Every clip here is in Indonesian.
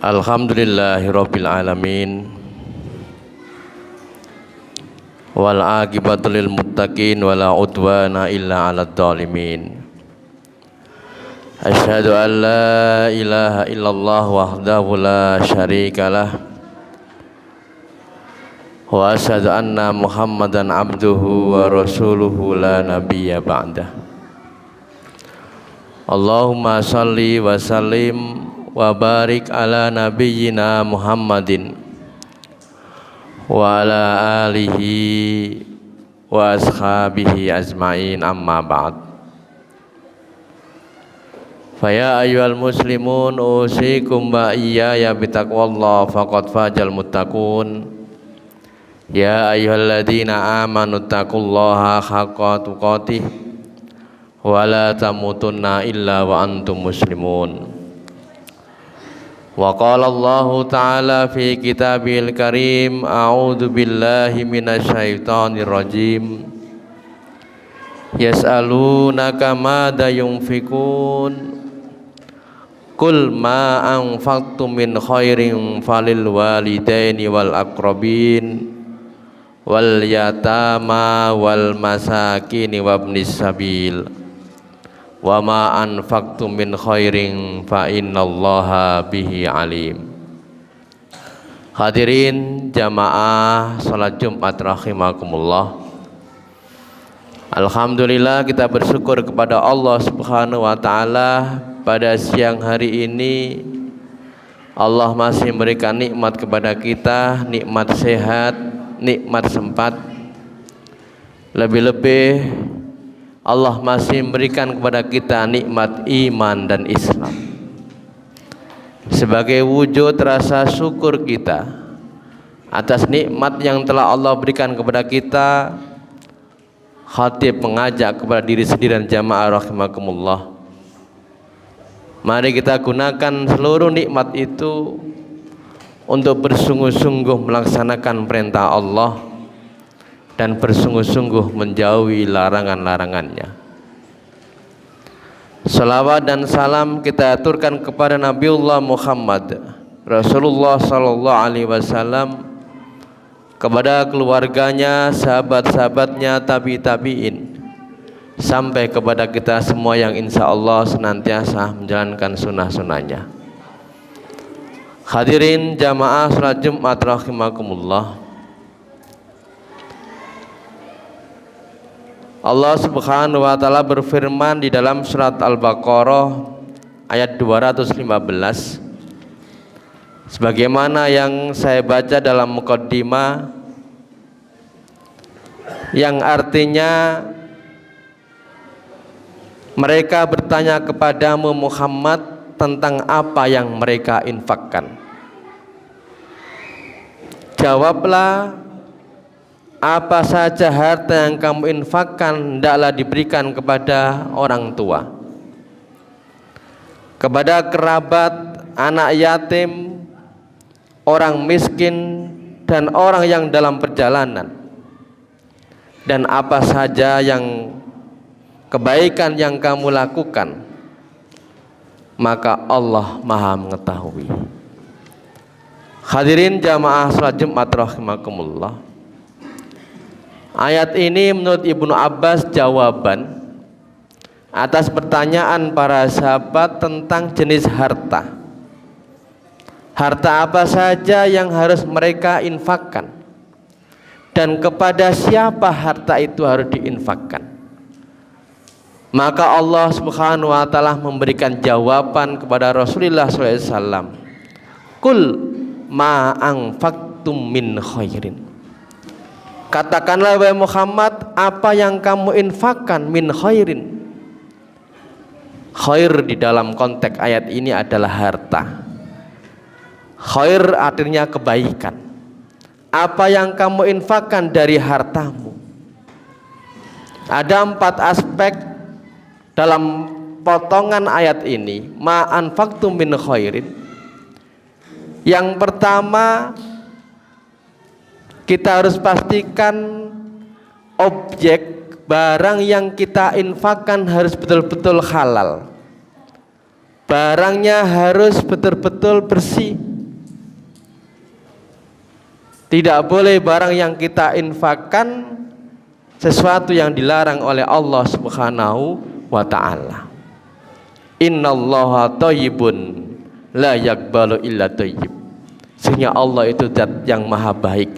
Alhamdulillahirabbil alamin. Wal aqibatu lil muttaqin wala udwana illa 'alal zalimin. Asyhadu an la ilaha illallah wahdahu la syarikalah wa asyhadu anna Muhammadan abduhu wa rasuluhu la nabiyya ba'dah. Allahumma shalli wa sallim wa barik ala nabiyyina Muhammadin wa ala alihi wa ashabihi ajma'in, amma ba'd. Faya ayyuhal muslimun usikum wa iyaya bitaqwallah faqad fajal muttaqun. Ya ayyuhalladzina amanu taqullaha haqqa tuqatih wa la tamutunna illa wa antum muslimun. Wa qala Allahu ta'ala fi kitabil karim, a'udzu billahi minasyaitonir rajim. Yas'alunaka madza yunfikun qul ma anfaqtum min khairin falil walidaini wal aqrabin wal yatama wal masakini wabnis sabil wa ma anfaqtum min khairin fa innallaha bihi alim. Hadirin jamaah salat Jumat rahimakumullah. Alhamdulillah, kita bersyukur kepada Allah Subhanahu wa taala. Pada siang hari ini Allah masih memberikan nikmat kepada kita, nikmat sehat, nikmat sempat. Lebih-lebih Allah masih memberikan kepada kita nikmat iman dan Islam. Sebagai wujud rasa syukur kita atas nikmat yang telah Allah berikan kepada kita, khatib mengajak kepada diri sendiri dan jamaah rahimakumullah, mari kita gunakan seluruh nikmat itu untuk bersungguh-sungguh melaksanakan perintah Allah dan bersungguh-sungguh menjauhi larangan-larangannya. Salawat dan salam kita aturkan kepada Nabiullah Muhammad Rasulullah sallallahu alaihi wasallam, kepada keluarganya, sahabat-sahabatnya, tabi'in, sampai kepada kita semua yang insya Allah senantiasa menjalankan sunnah-sunnahnya. Hadirin jamaah salat Jumat rahimakumullah. Allah Subhanahu wa taala berfirman di dalam surat Al-Baqarah ayat 215, sebagaimana yang saya baca dalam muqaddimah, yang artinya mereka bertanya kepadamu Muhammad tentang apa yang mereka infakkan. Jawablah, apa saja harta yang kamu infakkan hendaklah diberikan kepada orang tua, kepada kerabat, anak yatim, orang miskin, dan orang yang dalam perjalanan. Dan apa saja yang kebaikan yang kamu lakukan, maka Allah Maha mengetahui. Hadirin jamaah salat Jumat rahimakumullah. Ayat ini menurut Ibnu Abbas jawaban atas pertanyaan para sahabat tentang jenis harta. Harta apa saja yang harus mereka infakkan, dan kepada siapa harta itu harus diinfakkan. Maka Allah Subhanahu wa taala memberikan jawaban kepada Rasulullah sallallahu alaihi wasallam, "Qul ma anfaqtum min khairin." Katakanlah wahai Muhammad, apa yang kamu infakkan min khairin. Khair di dalam konteks ayat ini adalah harta. Khair artinya kebaikan. Apa yang kamu infakkan dari hartamu. Ada 4 aspek dalam potongan ayat ini. Ma anfaqtum min khairin. Yang pertama, kita harus pastikan objek barang yang kita infakkan harus betul-betul halal. Barangnya harus betul-betul bersih. Tidak boleh barang yang kita infakkan sesuatu yang dilarang oleh Allah Subhanahu wa ta'ala. Innallaha thayyibun la yaqbalu illa thayyib. Sesungguhnya Allah itu zat yang maha baik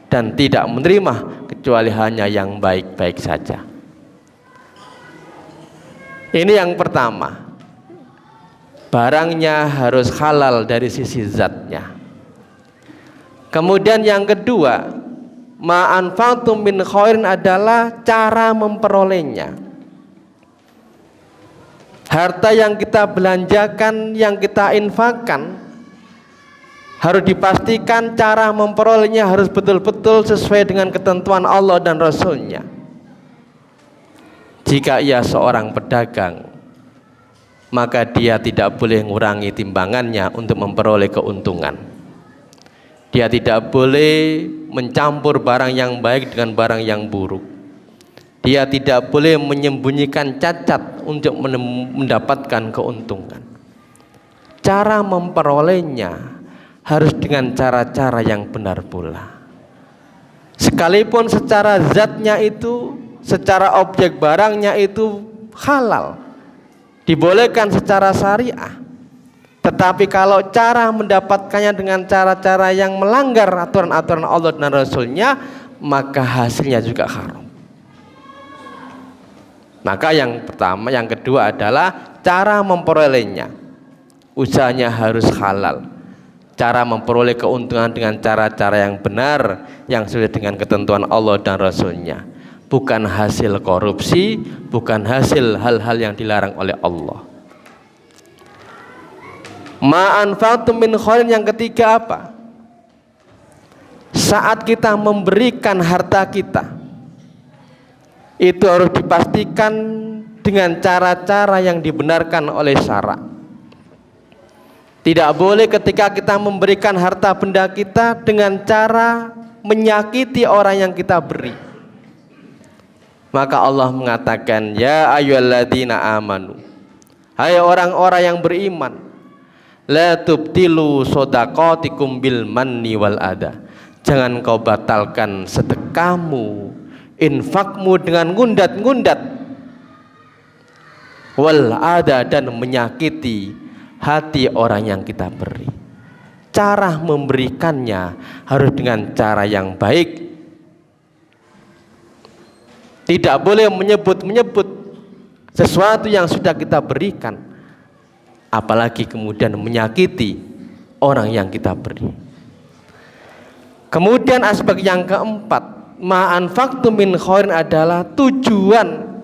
dan tidak menerima kecuali hanya yang baik-baik saja. Ini yang pertama, barangnya harus halal dari sisi zatnya. Kemudian yang kedua, ma anfaqtum min khairin adalah cara memperolehnya. Harta yang kita belanjakan, yang kita infakkan, harus dipastikan cara memperolehnya harus betul-betul sesuai dengan ketentuan Allah dan Rasulnya. Jika ia seorang pedagang, maka dia tidak boleh mengurangi timbangannya untuk memperoleh keuntungan. Dia tidak boleh mencampur barang yang baik dengan barang yang buruk. Dia tidak boleh menyembunyikan cacat untuk mendapatkan keuntungan. Cara memperolehnya harus dengan cara-cara yang benar pula. Sekalipun secara zatnya itu, secara objek barangnya itu halal, dibolehkan secara syariah, tetapi kalau cara mendapatkannya dengan cara-cara yang melanggar aturan-aturan Allah dan Rasulnya, maka hasilnya juga haram. Maka yang pertama, yang kedua adalah cara memperolehnya. Usahanya harus halal. Cara memperoleh keuntungan dengan cara-cara yang benar, yang sesuai dengan ketentuan Allah dan Rasulnya. Bukan hasil korupsi, bukan hasil hal-hal yang dilarang oleh Allah. Ma anfaqtum min khairin, yang ketiga apa? Saat kita memberikan harta kita, itu harus dipastikan dengan cara-cara yang dibenarkan oleh syara. Tidak boleh ketika kita memberikan harta benda kita dengan cara menyakiti orang yang kita beri. Maka Allah mengatakan, ya ayyuhalladzina amanu, hai orang-orang yang beriman, la tubtilu shadaqatikum bil manni wal adha. Jangan kau batalkan sedekahmu, infakmu dengan ngundat-ngundat, wal adha, dan menyakiti hati orang yang kita beri. Cara memberikannya harus dengan cara yang baik. Tidak boleh menyebut-menyebut sesuatu yang sudah kita berikan, apalagi kemudian menyakiti orang yang kita beri. Kemudian aspek yang keempat, ma anfaqtum min khairin adalah tujuan.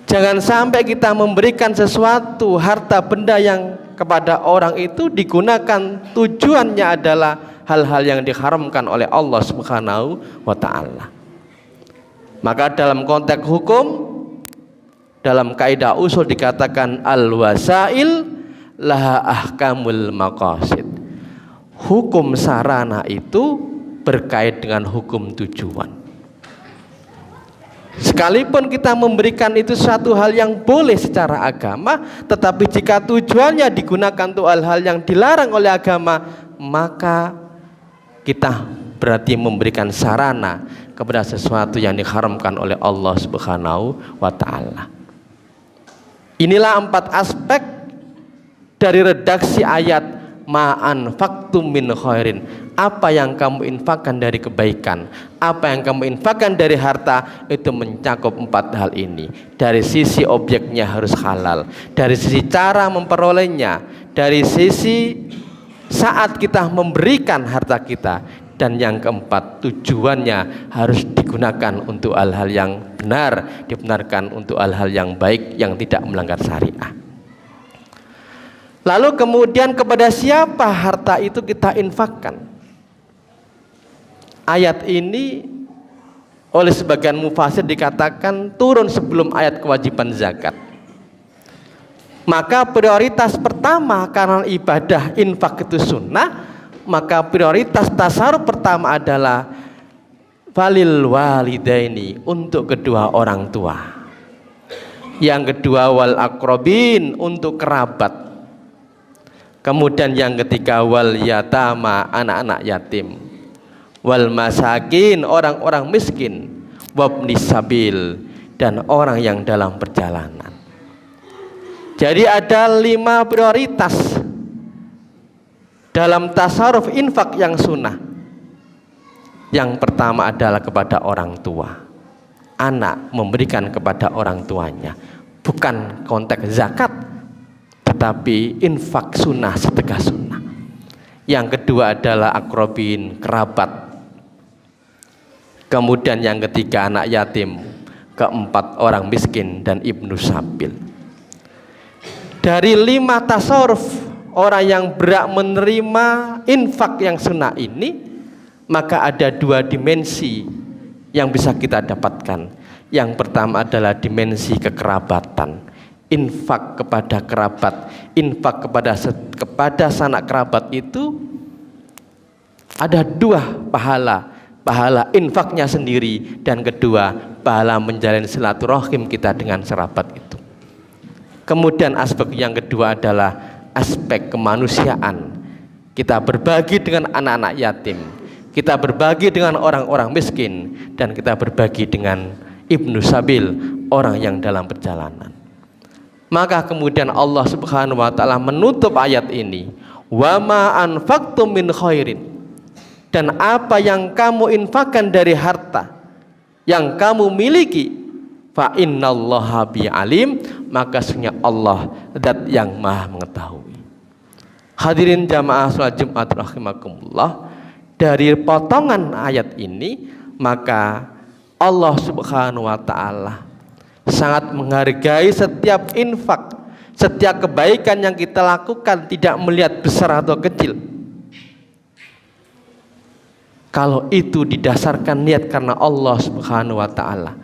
Jangan sampai kita memberikan sesuatu harta benda yang kepada orang itu digunakan tujuannya adalah hal-hal yang diharamkan oleh Allah Subhanahu wa ta'ala. Maka dalam konteks hukum, dalam kaidah usul dikatakan al-wasail laha ahkamul maqasid. Hukum sarana itu berkait dengan hukum tujuan. Sekalipun kita memberikan itu suatu hal yang boleh secara agama, tetapi jika tujuannya digunakan untuk hal-hal yang dilarang oleh agama, maka kita berarti memberikan sarana kepada sesuatu yang diharamkan oleh Allah Subhanahu wa ta'ala. Inilah 4 aspek dari redaksi ayat ma anfaqtum min khairin. Apa yang kamu infakkan dari kebaikan, apa yang kamu infakkan dari harta, itu mencakup 4 hal ini. Dari sisi objeknya harus halal, dari sisi cara memperolehnya, dari sisi saat kita memberikan harta kita, dan yang keempat, tujuannya harus digunakan untuk hal-hal yang benar, dibenarkan untuk hal-hal yang baik yang tidak melanggar syariah. Lalu kemudian kepada siapa harta itu kita infakkan? Ayat ini oleh sebagian mufasir dikatakan turun sebelum ayat kewajiban zakat. Maka prioritas pertama, karena ibadah infak itu sunnah, maka prioritas tasarruf pertama adalah falil walidaini, untuk kedua orang tua. Yang kedua wal aqrabin, untuk kerabat. Kemudian yang ketiga wal yatama, anak-anak yatim, wal masakin, orang-orang miskin, wabnis sabil, dan orang yang dalam perjalanan. Jadi ada 5 prioritas dalam tasarruf infak yang sunnah. Yang pertama adalah kepada orang tua. Anak memberikan kepada orang tuanya, bukan konteks zakat, tetapi infak sunnah, sedekah sunnah. Yang kedua adalah akrobin, kerabat. Kemudian yang ketiga anak yatim, keempat orang miskin dan ibnu sabil. Dari 5 tasawuf orang yang berhak menerima infak yang sunnah ini, maka ada 2 dimensi yang bisa kita dapatkan. Yang pertama adalah dimensi kekerabatan. Infak kepada kerabat, infak kepada sanak kerabat itu ada 2 pahala. Pahala infaknya sendiri, dan kedua pahala menjalin silaturahim kita dengan kerabat itu. Kemudian aspek yang kedua adalah aspek kemanusiaan. Kita berbagi dengan anak-anak yatim, kita berbagi dengan orang-orang miskin, dan kita berbagi dengan ibnu sabil, orang yang dalam perjalanan. Maka kemudian Allah Subhanahu wa taala menutup ayat ini, wa ma anfaqtum min khairin, dan apa yang kamu infakkan dari harta yang kamu miliki, fa innallaha bi alim, maka sesungguhnya Allah zat yang maha mengetahui. Hadirin jamaah salat Jumat rahimakumullah, dari potongan ayat ini maka Allah Subhanahu wa taala sangat menghargai setiap infak, setiap kebaikan yang kita lakukan, tidak melihat besar atau kecil. Kalau itu didasarkan niat karena Allah Subhanahu wa taala,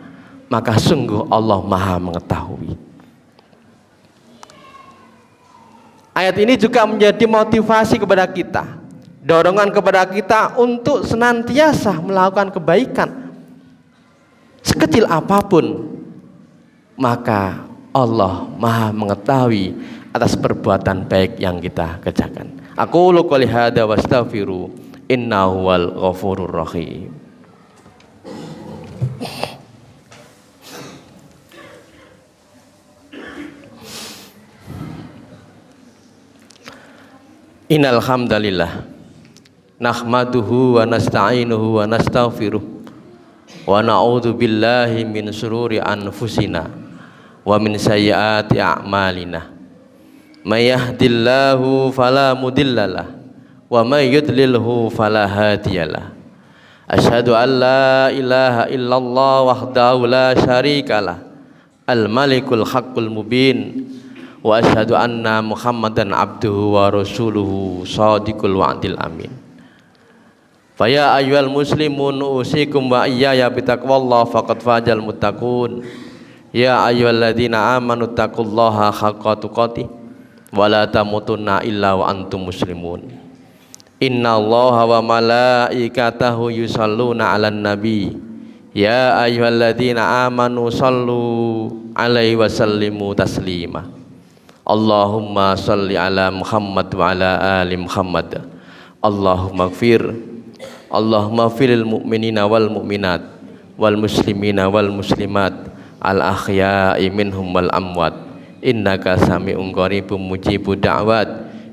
maka sungguh Allah maha mengetahui. Ayat ini juga menjadi motivasi kepada kita, dorongan kepada kita untuk senantiasa melakukan kebaikan sekecil apapun, maka Allah maha mengetahui atas perbuatan baik yang kita kerjakan. Aqulu qouli hadza wa astaghfiru innahu wal ghafurur rahim. Innal hamdalillah nahmaduhu wa nasta'inuhu wa nastaghfiruh wa na'udzu billahi min syururi anfusina wa min sayyiati a'malina. May yahdihillahu fala mudhillalah wa may yudlilhu fala hadiyalah. Asyhadu an la ilaha illallah wahdahu la syarikalah al-malikul haqqul mubin wa asyhadu anna Muhammadan abduhu wa rasuluhu shadiqul wa'dil amin. Faya ayyuhal muslimun usikum wa iyaya bitaqwallah faqad fazal muttaqun. Ya ayyuhalladzina amanu taqullaha haqqa tuqatih wa la tamutunna illa wa antum muslimun. Innallaha wa malaikatahu yusalluna 'alan nabi. Ya ayyuhalladzina amanu sallu 'alaihi wa sallimu taslima. Allahumma salli ala Muhammad wa ala ali Muhammad. Allahumma ighfir lil mu'minina wal mu'minat wal muslimina wal muslimat al ahya'i minhum wal amwat innaka sami'un qaribun mujibud da'wat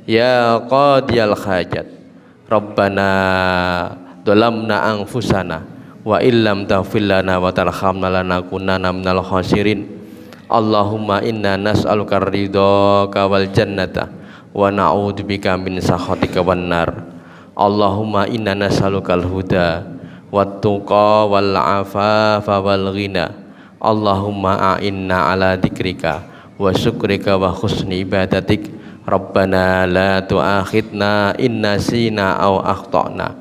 ya qadiyal hajat. Rabbana dhalamna anfusana wa illam taghfir lana wa tarhamna lanakunanna minal khasirin. Allahumma inna nas'aluka ridhaka wal jannata wa na'udzubika min sakhatika wan nar. Allahumma inna nas'alukal huda wat tuqa wal afafa wal ghina. Allahumma a'inna ala dzikrika wa syukrika wa husni ibadatik. Rabbana la tu'akhidna in nasina aw akhtana.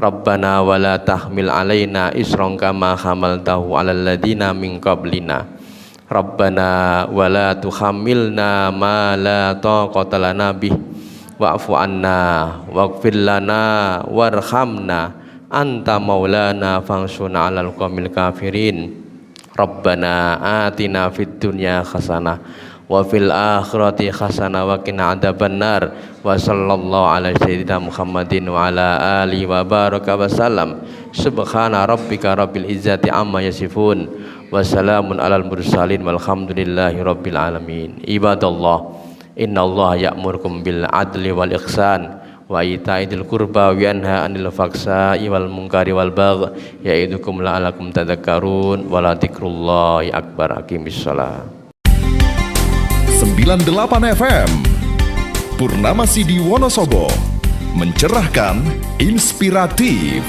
Rabbana wa la tahmil alaina isran kama hamaltahu 'alal ladzina min qablina. Rabbana wa la tuhammilna ma la taqata lana bih wa'fu anna waghfir lana warhamna anta maulana fansurna 'alal qaumil kafirin. Rabbana atina fid dunya hasanah wa fil akhirati hasanah wa qina adzabannar wa sallallahu ala sayyidina Muhammadin wa ala alihi wa baraka wa sallam. Subhana rabbika rabbil izzati amma yasifun wa salamun alal mursalin walhamdulillahi rabbil alamin. Ibadallah, innallaha ya'murukum bil adli wal ihsan wa itaidil qurba wa yanha 'anil faksai wal munkari wal baghi ya'idukum la'alakum tadhakkarun wa la dzikrullahi akbar. Aqimissalah. 98 FM Purnama Sidi Wonosobo, mencerahkan, inspiratif.